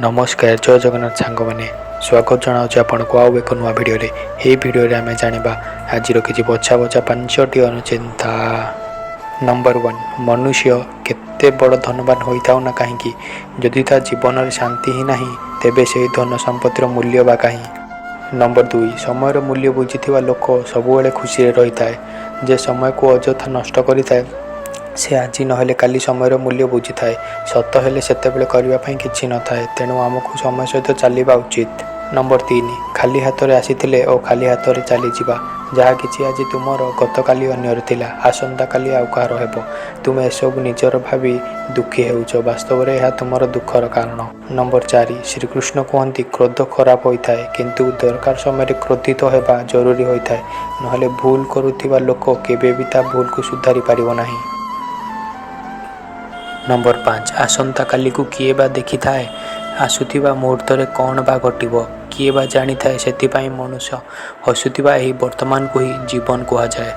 नमस्कार जय जगन्नाथ सांग मैंने स्वागत जनाऊँ आपन को आउ एक नुआ भिडियो भिडियो आम जाना आज किसी बछा बछा 5टी अनुचिंता। नंबर 1 मनुष्य केते बड़ धनवान होता ना कहीं जदि ता जीवन शांति ही ना तेबे से धन संपत्तिर मूल्य बा कहीं। नंबर 2 समय मूल्य बुझी लोक सबुबले खुशी रही थाए जे समय को अजथा नष्ट करें से आज नहेले काली समय मूल्य बुझी थाए सत हेले सेतेबेले करने किसी न थाए तेणु आमको समय सहित चलवा उचित। नंबर 3 खाली हाथ में आसी और खाली हाथ में चली जावा जहाँ कि आज तुमर गत काली अन्यर थिला आसंता काली आउ कहार हेबो तुम एसबू निजर भावी दुखी होउछ वास्तव में यह तुमर दुखर कारण। नंबर 4 श्रीकृष्ण कहते क्रोध खराब होता है किंतु दरकार समय क्रोधित होगा जरूरी होता है नहले भूल करुवा लोक केबे भी ता भूल को सुधारी पारिबो नाही। नंबर 5 आसंता काली को किए बा देखि थाए आसुथिबा मुहूर्त रे कौन बा घटिबो किए बा जानी थाए सेतिपाई मनुष्य हसुथिबा एही वर्तमान को ही जीवन कहा जाए।